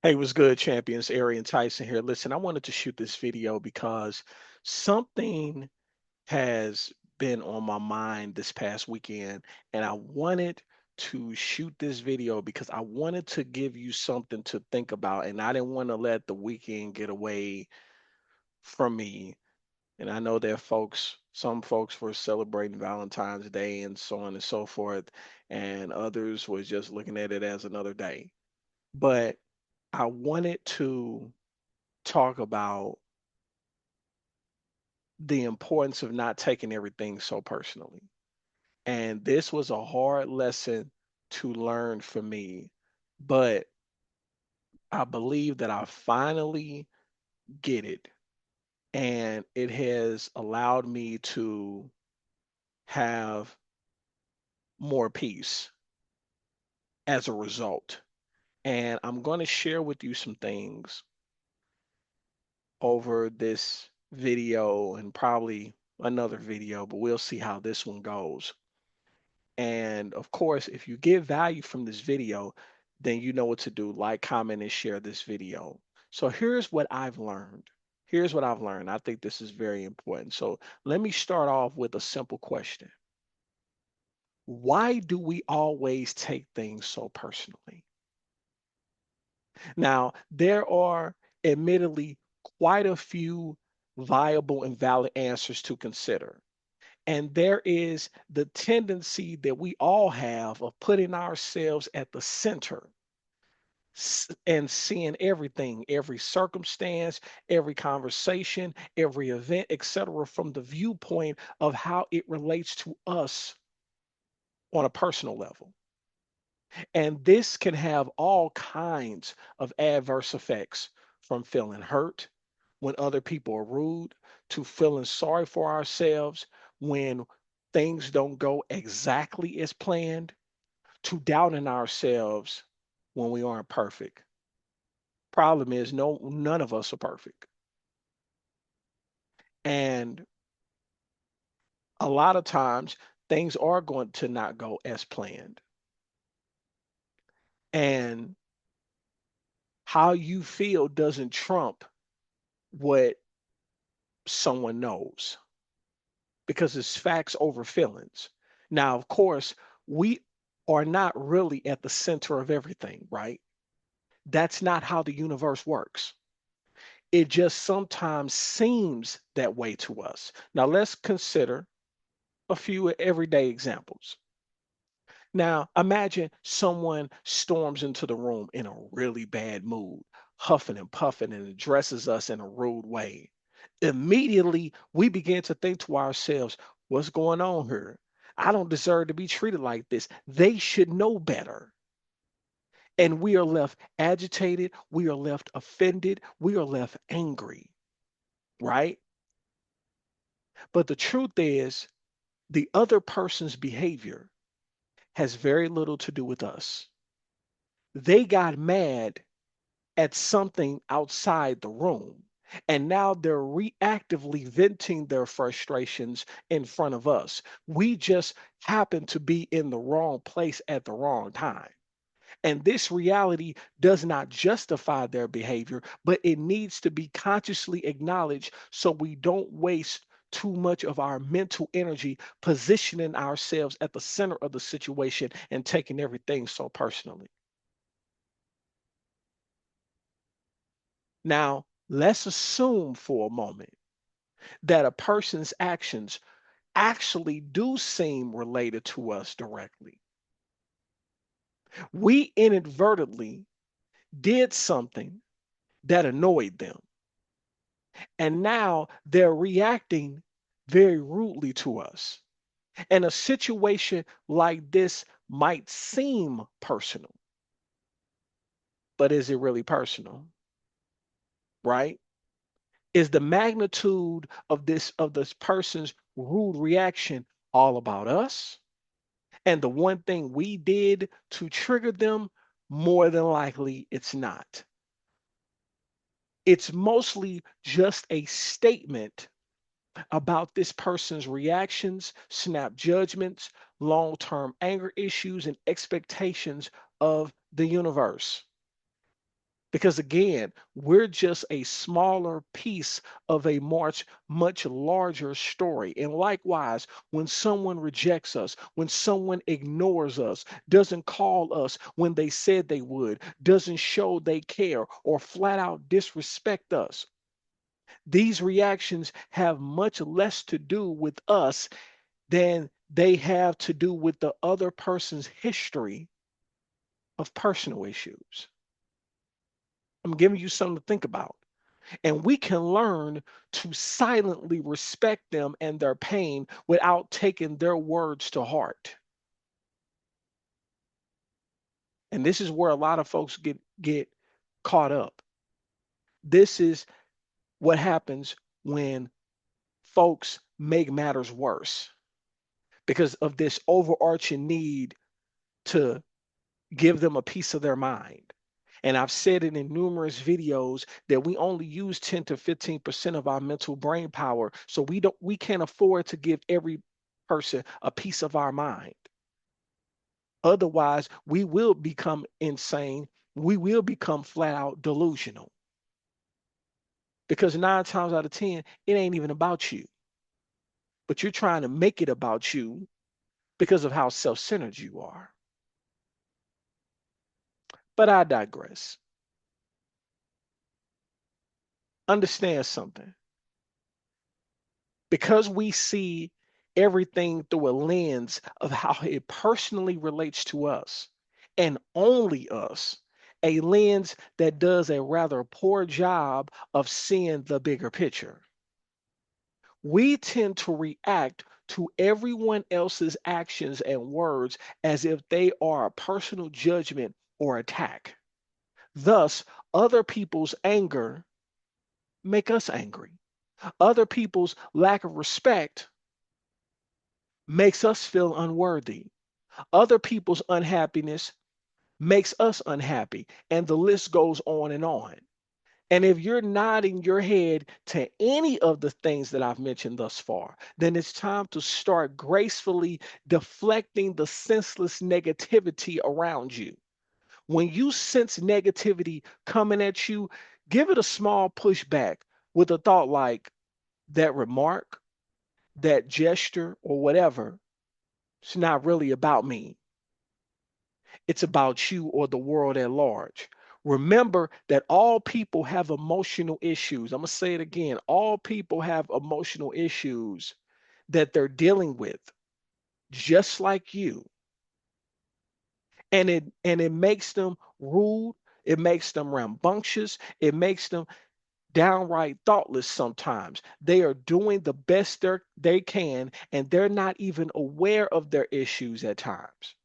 Hey, what's good, champions? Arian Tyson here. Listen, I wanted to shoot this video because something has been on my mind this past weekend, and I wanted to shoot this video because I wanted to give you something to think about, and I didn't want to let the weekend get away from me. And I know that some folks were celebrating Valentine's Day and so on and so forth, and others was just looking at it as another day. But I wanted to talk about the importance of not taking everything so personally. And this was a hard lesson to learn for me, but I believe that I finally get it. And it has allowed me to have more peace as a result. And I'm going to share with you some things over this video and probably another video, but we'll see how this one goes. And of course, if you get value from this video, then you know what to do. Like, comment, and share this video. So here's what I've learned. Here's what I've learned. I think this is very important. So let me start off with a simple question. Why do we always take things so personally? Now, there are admittedly quite a few viable and valid answers to consider. And there is the tendency that we all have of putting ourselves at the center and seeing everything, every circumstance, every conversation, every event, etc., from the viewpoint of how it relates to us on a personal level. And this can have all kinds of adverse effects, from feeling hurt when other people are rude to feeling sorry for ourselves when things don't go exactly as planned to doubting ourselves when we aren't perfect. Problem is, none of us are perfect. And a lot of times things are going to not go as planned. And how you feel doesn't trump what someone knows, because it's facts over feelings. Now, of course, we are not really at the center of everything, right? That's not how the universe works. It just sometimes seems that way to us. Now, let's consider a few everyday examples. Now, imagine someone storms into the room in a really bad mood, huffing and puffing, and addresses us in a rude way. Immediately, we begin to think to ourselves, what's going on here? I don't deserve to be treated like this. They should know better. And we are left agitated. We are left offended. We are left angry, right? But the truth is, the other person's behavior has very little to do with us. They got mad at something outside the room. And now they're reactively venting their frustrations in front of us. We just happen to be in the wrong place at the wrong time. And this reality does not justify their behavior, but it needs to be consciously acknowledged so we don't waste too much of our mental energy positioning ourselves at the center of the situation and taking everything so personally. Now, let's assume for a moment that a person's actions actually do seem related to us directly. We inadvertently did something that annoyed them, and now they're reacting very rudely to us. And a situation like this might seem personal, but is it really personal? Right? Is the magnitude of this person's rude reaction all about us? And the one thing we did to trigger them, more than likely it's not. It's mostly just a statement about this person's reactions, snap judgments, long term anger issues, and expectations of the universe. Because again, we're just a smaller piece of a much larger story. And likewise, when someone rejects us, when someone ignores us, doesn't call us when they said they would, doesn't show they care, or flat out disrespect us, these reactions have much less to do with us than they have to do with the other person's history of personal issues. I'm giving you something to think about. And we can learn to silently respect them and their pain without taking their words to heart. And this is where a lot of folks get caught up. This is what happens when folks make matters worse because of this overarching need to give them a piece of their mind. And I've said it in numerous videos that we only use 10 to 15% of our mental brain power. So we can't afford to give every person a piece of our mind. Otherwise, we will become insane. We will become flat out delusional. Because 9 times out of 10, it ain't even about you. But you're trying to make it about you because of how self-centered you are. But I digress. Understand something. Because we see everything through a lens of how it personally relates to us and only us, a lens that does a rather poor job of seeing the bigger picture. We tend to react to everyone else's actions and words as if they are a personal judgment or attack. Thus, other people's anger make us angry. Other people's lack of respect makes us feel unworthy. Other people's unhappiness makes us unhappy. And the list goes on and on. And if you're nodding your head to any of the things that I've mentioned thus far, then it's time to start gracefully deflecting the senseless negativity around you. When you sense negativity coming at you, give it a small pushback with a thought like, that remark, that gesture, or whatever, it's not really about me. It's about you or the world at large. Remember that all people have emotional issues. I'm going to say it again. All people have emotional issues that they're dealing with, just like you. And it makes them rude, it makes them rambunctious, it makes them downright thoughtless sometimes. They are doing the best they can, and they're not even aware of their issues at times.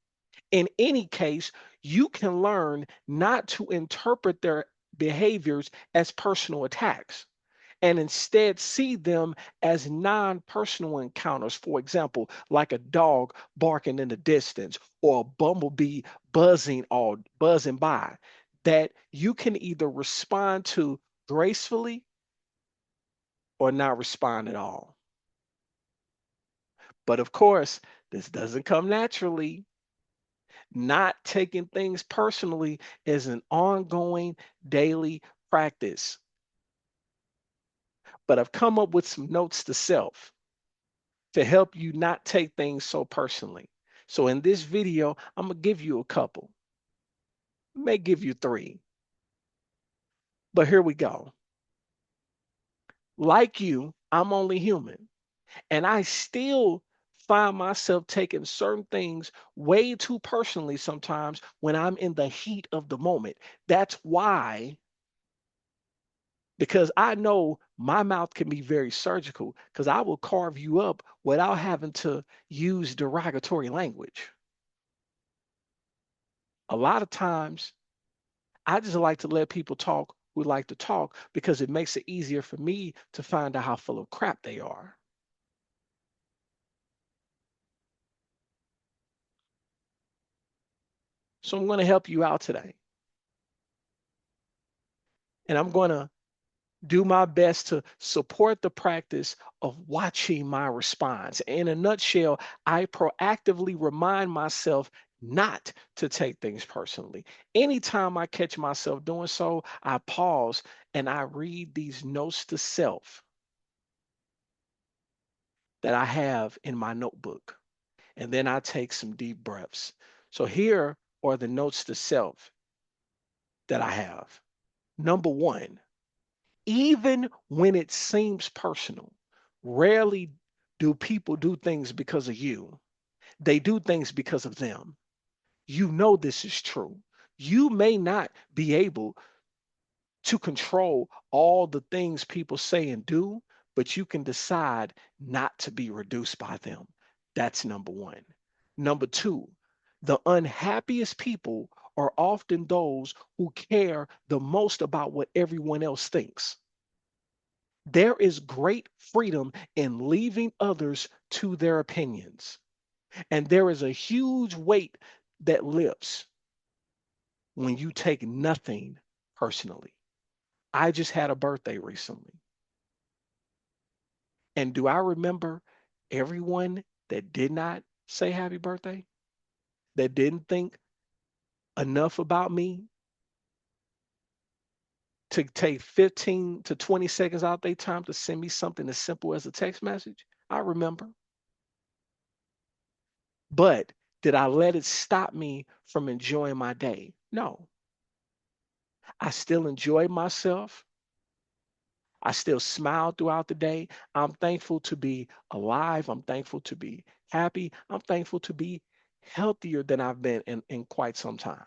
In any case, you can learn not to interpret their behaviors as personal attacks and instead see them as non-personal encounters. For example, like a dog barking in the distance or a bumblebee buzzing by, that you can either respond to gracefully or not respond at all. But of course, this doesn't come naturally. Not taking things personally is an ongoing daily practice. But I've come up with some notes to self to help you not take things so personally. So in this video, I'm going to give you a couple, may give you three, but here we go. Like you, I'm only human, and I still find myself taking certain things way too personally sometimes when I'm in the heat of the moment. That's why, because I know my mouth can be very surgical, because I will carve you up without having to use derogatory language. A lot of times, I just like to let people talk who like to talk because it makes it easier for me to find out how full of crap they are. So I'm going to help you out today. And I'm going to do my best to support the practice of watching my response. In a nutshell, I proactively remind myself not to take things personally. Anytime I catch myself doing so, I pause and I read these notes to self that I have in my notebook. And then I take some deep breaths. So here are the notes to self that I have. Number one, even when it seems personal, rarely do people do things because of you. They do things because of them. You know this is true. You may not be able to control all the things people say and do, but you can decide not to be reduced by them. That's number one. Number two, the unhappiest people are often those who care the most about what everyone else thinks. There is great freedom in leaving others to their opinions, and there is a huge weight that lifts when you take nothing personally. I just had a birthday recently. And do I remember everyone that did not say happy birthday, that didn't think enough about me to take 15 to 20 seconds out their time to send me something as simple as a text message? I remember. But did I let it stop me from enjoying my day? No. I still enjoyed myself. I still smile throughout the day. I'm thankful to be alive. I'm thankful to be happy. I'm thankful to be healthier than I've been in quite some time.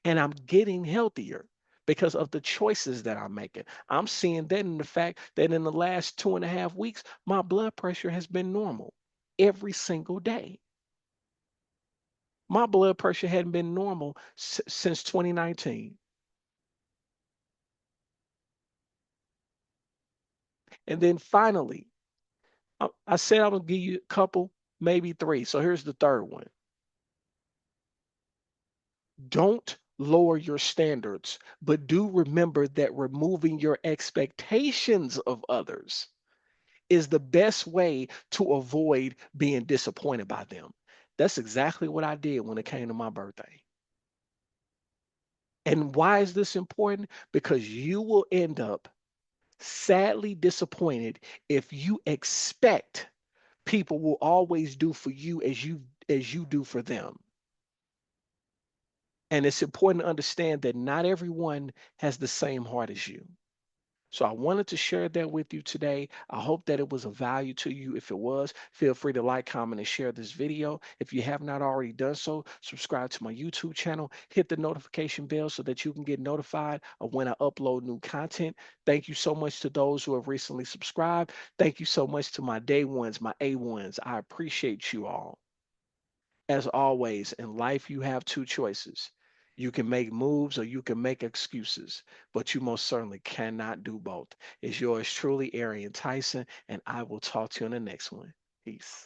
And I'm getting healthier because of the choices that I'm making. I'm seeing that in the fact that in the last 2.5 weeks, my blood pressure has been normal every single day. My blood pressure hadn't been normal since 2019. And then finally, I said I'm going to give you a couple, maybe three. So here's the third one. Don't lower your standards, but do remember that removing your expectations of others is the best way to avoid being disappointed by them. That's exactly what I did when it came to my birthday. And why is this important? Because you will end up sadly disappointed if you expect people will always do for you as you do for them. And it's important to understand that not everyone has the same heart as you. So I wanted to share that with you today. I hope that it was of value to you. If it was, feel free to like, comment, and share this video. If you have not already done so, subscribe to my YouTube channel, hit the notification bell so that you can get notified of when I upload new content. Thank you so much to those who have recently subscribed. Thank you so much to my day ones, my A1s. I appreciate you all. As always, in life, you have two choices. You can make moves or you can make excuses, but you most certainly cannot do both. It's yours truly, Arian Tyson, and I will talk to you in the next one. Peace.